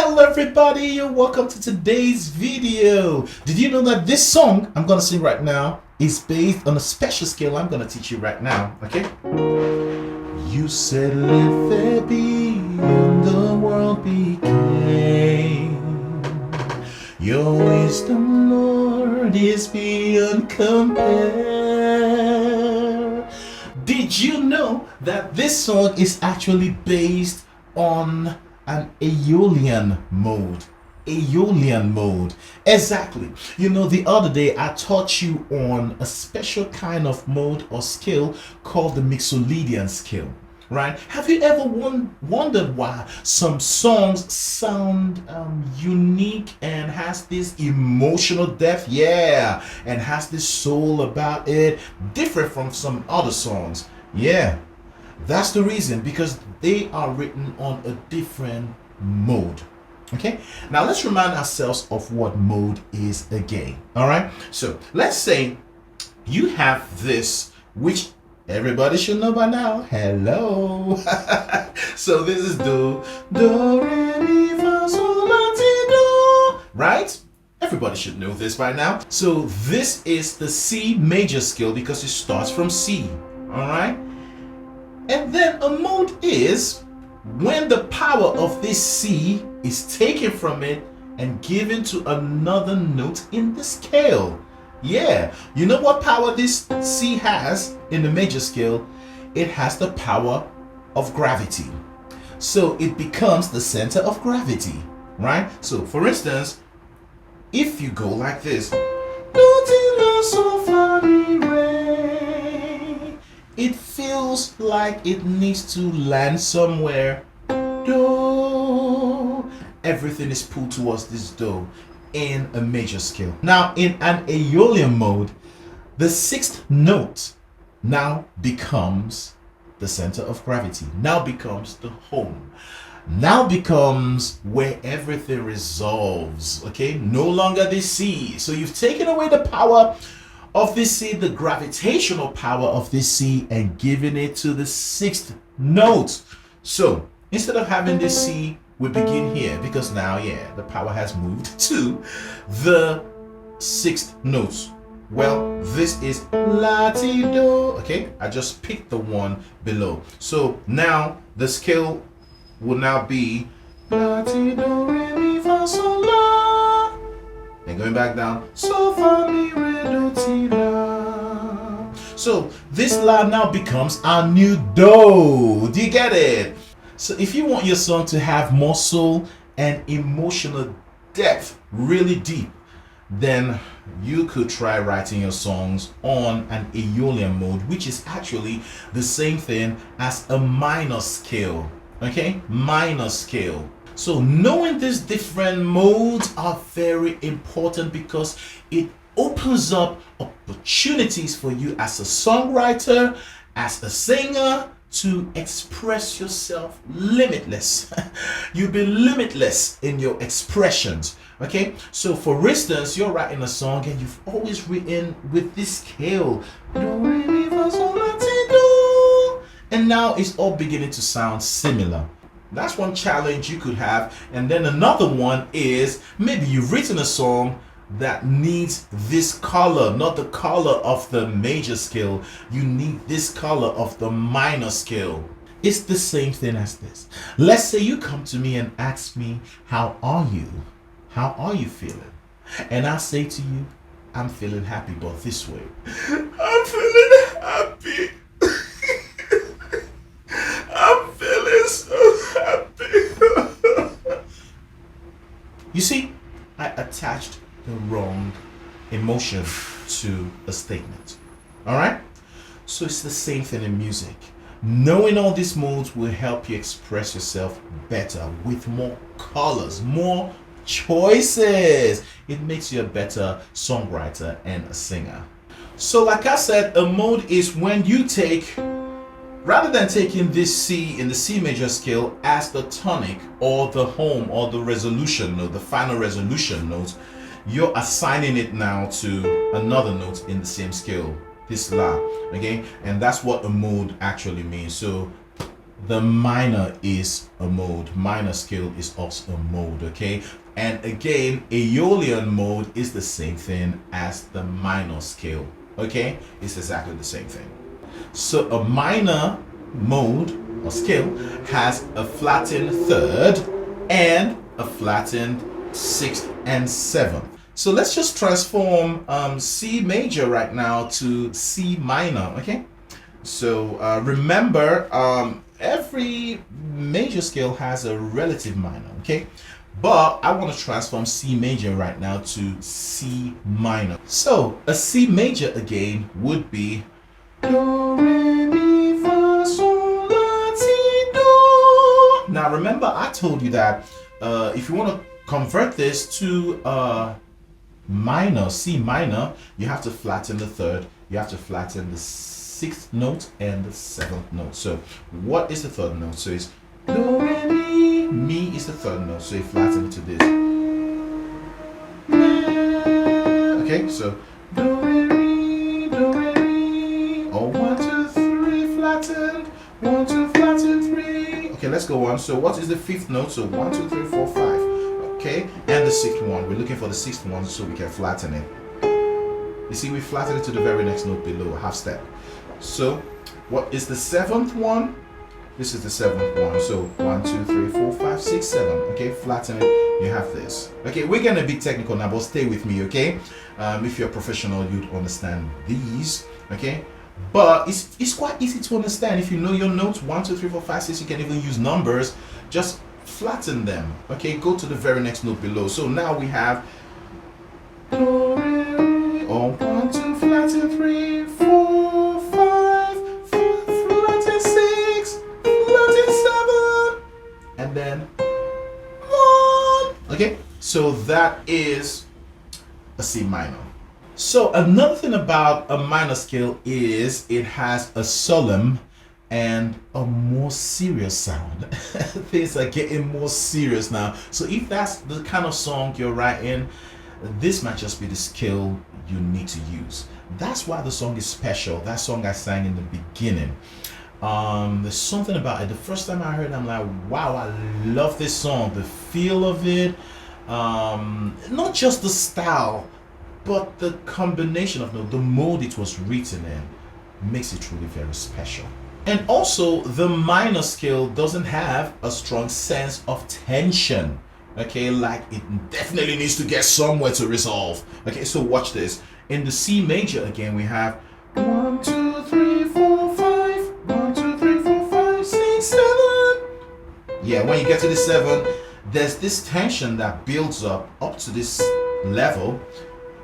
Hello everybody, you're welcome to today's video. Did you know that this song I'm gonna sing right now is based on a special scale I'm gonna teach you right now, okay? You said let there be and the world became. Your wisdom, Lord, is beyond compare. Did you know that this song is actually based on an AEOLIan mode? AEOLIan mode. Exactly. You know, the other day I taught you on a special kind of mode or scale called the Mixolydian scale. Right? Have you ever wondered why some songs sound unique and has this emotional depth? Yeah, and has this soul about it, different from some other songs. Yeah, that's the reason, because they are written on a different mode. Okay, now let's remind ourselves of what mode is again. All right, so let's say you have this, which everybody should know by now. Hello. So this is do, re, mi, fa, sol, la, ti, do. Right? Everybody should know this by now. So this is the C major scale because it starts from C. All right? And then a mode is when the power of this C is taken from it and given to another note in the scale. Yeah, you know what power this C has in the major scale? It has the power of gravity. So it becomes the center of gravity, right? So for instance, if you go like this, it feels like it needs to land somewhere. Do. Everything is pulled towards this do in a major scale. Now in an AEOLIan mode, the sixth note now becomes the center of gravity, now becomes the home, now becomes where everything resolves. Okay, no longer this C. So you've taken away the power of this C, the gravitational power of this C, and given it to the sixth note. So instead of having this C, we begin here because now, yeah, the power has moved to the sixth note. Well, this is la, ti, do. Okay, I just picked the one below. So now the scale will now be la, ti, do, re, mi, fa, sol, la. And going back down, so, fa, mi, re, do, ti, la. So this la now becomes our new do. Do you get it? So if you want your song to have more soul and emotional depth, really deep, then you could try writing your songs on an AEOLIan mode, which is actually the same thing as a minor scale. Okay, minor scale. So knowing these different modes are very important because it opens up opportunities for you as a songwriter, as a singer, to express yourself limitless. You'll be limitless in your expressions. Okay, so for instance, you're writing a song and you've always written with this scale, do, re, mi, fa, sol, la, ti, do, and now it's all beginning to sound similar. That's one challenge you could have. And then another one is maybe you've written a song that needs this color, not the color of the major scale. You need this color of the minor scale. It's the same thing as this. Let's say you come to me and ask me, how are you? How are you feeling? And I say to you, I'm feeling happy, but this way. I'm feeling happy. I'm feeling so happy. You see, I attached the wrong emotion to a statement. All right, so it's the same thing in music. Knowing all these modes will help you express yourself better with more colors, more choices. It makes you a better songwriter and a singer. So like I said, a mode is when you take, rather than taking this C in the C major scale as the tonic or the home or the resolution note, the final resolution note, you're assigning it now to another note in the same scale, this la. Okay, and that's what a mode actually means. So the minor is a mode. Minor scale is also a mode, okay? And again, Aeolian mode is the same thing as the minor scale, okay? It's exactly the same thing. So a minor mode or scale has a flattened third and a flattened sixth and seventh. So let's just transform C major right now to C minor, okay? So remember, every major scale has a relative minor, okay? But I want to transform C major right now to C minor. So a C major again would be do, re, mi, fa, sol, la, ti, do. Now remember, I told you that if you want to convert this to minor, C minor, you have to flatten the third, you have to flatten the sixth note and the seventh note. So what is the third note? So it's do, re, mi. Mi is the third note, so you flatten it to this. Okay, so do, re, mi, do, re, mi. Oh, 1, 2, 3, flattened. 1, 2, flattened, 3. Okay, let's go on. So what is the fifth note? So 1, 2, 3, 4, 5. Okay, and the sixth one. We're looking for the sixth one so we can flatten it. You see, we flatten it to the very next note below, half step. So what is the seventh one? This is the seventh one. So 1, 2, 3, 4, 5, 6, 7. Okay, flatten it. You have this. Okay, we're gonna be technical now, but stay with me, okay? If you're a professional, you'd understand these. Okay, but it's quite easy to understand if you know your notes. 1, 2, 3, 4, 5, 6. You can even use numbers. Just flatten them. Okay, go to the very next note below. So now we have do, re, oh, 1, 2, flatten, 3, 4, 5, 5, flatten, 6, flatten, 7, and then 1. Okay, so that is a C minor. So another thing about a minor scale is it has a solemn and a more serious sound. Things are getting more serious now. So if that's the kind of song you're writing, this might just be the scale you need to use. That's why the song is special. That song I sang in the beginning. There's something about it. The first time I heard it, I'm like, wow, I love this song. The feel of it, not just the style, but the combination of the mode it was written in makes it truly very special. And also, the minor scale doesn't have a strong sense of tension. Okay, like it definitely needs to get somewhere to resolve. Okay, so watch this. In the C major again, we have 1, 2, 3, 4, 5. 1, 2, 3, 4, 5, 6, 7. Yeah, when you get to the 7, there's this tension that builds up to this level,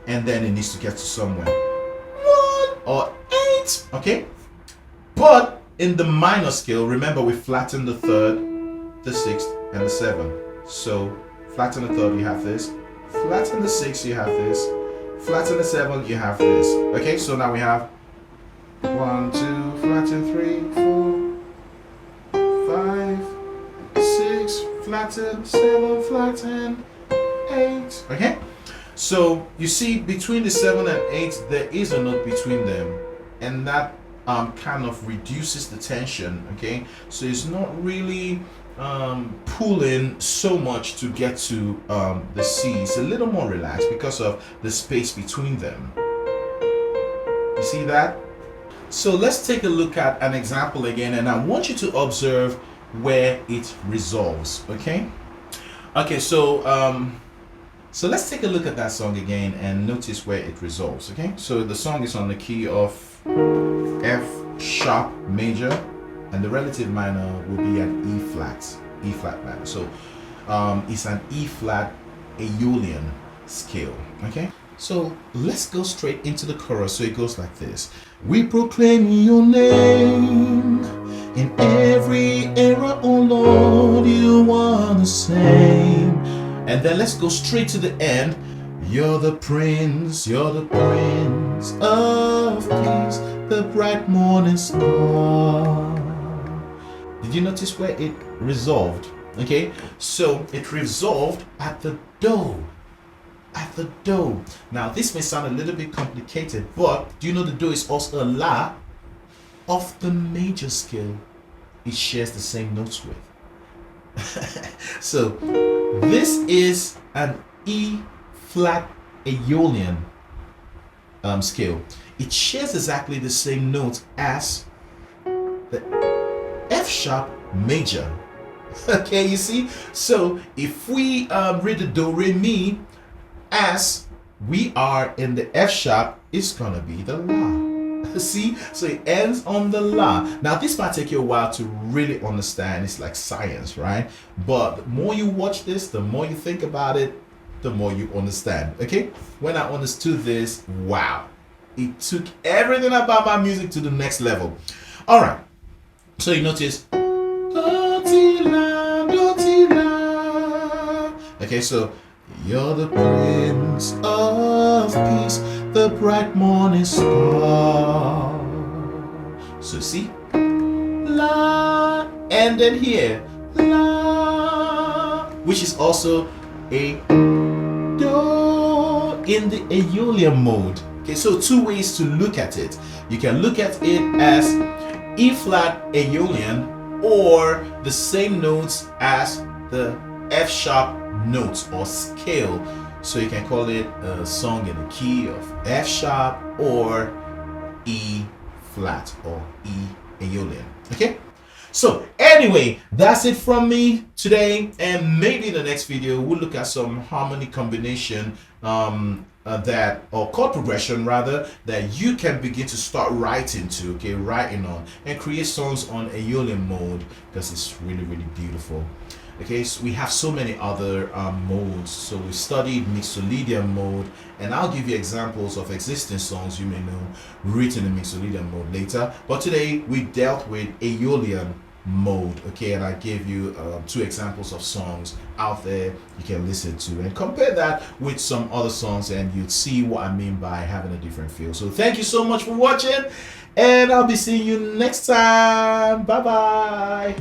and then it needs to get to somewhere 1 or 8. Okay, but in the minor scale, remember we flatten the third, the sixth, and the seventh. So flatten the third, you have this. Flatten the sixth, you have this. Flatten the seventh, you have this. Okay, so now we have 1, 2, flatten 3, 4, 5, 6, flatten 7, flatten 8. Okay, so you see between the 7 and 8, there is a note between them, and that kind of reduces the tension. Okay, so it's not really pulling so much to get to the C. It's a little more relaxed because of the space between them. You see that? So let's take a look at an example again, and I want you to observe where it resolves. Okay, so let's take a look at that song again and notice where it resolves. Okay, so the song is on the key of F sharp major, and the relative minor will be an E flat minor. So it's an E flat Aeolian scale. Okay, so let's go straight into the chorus. So it goes like this: we proclaim your name in every era, oh Lord, you are the same. And then let's go straight to the end. You're the prince of peace, the bright morning star. Did you notice where it resolved? Okay, so it resolved at the do. Now this may sound a little bit complicated, but do you know the do is also a la of the major scale? it shares the same notes with. So this is an E flat Aeolian scale. It shares exactly the same notes as the F sharp major. Okay, you see? So if we read the do re mi as we are in the F sharp, it's gonna be the la. See, so it ends on the la. Now this might take you a while to really understand. It's like science, right? But the more you watch this, the more you think about it, the more you understand. Okay, when I understood this, wow, it took everything about my music to the next level. All right, so you notice okay, so you're the Prince of Peace, the bright morning star. So see, la, and then here, la, which is also a do in the Aeolian mode. Okay, so two ways to look at it. You can look at it as E flat Aeolian, or the same notes as the F sharp notes or scale. So you can call it a song in the key of F sharp or E flat or E Aeolian. Okay, so anyway, that's it from me today, and maybe in the next video we'll look at some harmony combination that, or chord progression rather, that you can begin to start writing to, okay, writing on, and create songs on Aeolian mode, because it's really, really beautiful. Okay, so we have so many other modes. So we studied Mixolydian mode, and I'll give you examples of existing songs you may know written in Mixolydian mode later. But today we dealt with Aeolian mode, okay, and I gave you 2 examples of songs out there you can listen to, and compare that with some other songs, and you'd see what I mean by having a different feel. So thank you so much for watching, and I'll be seeing you next time. Bye bye.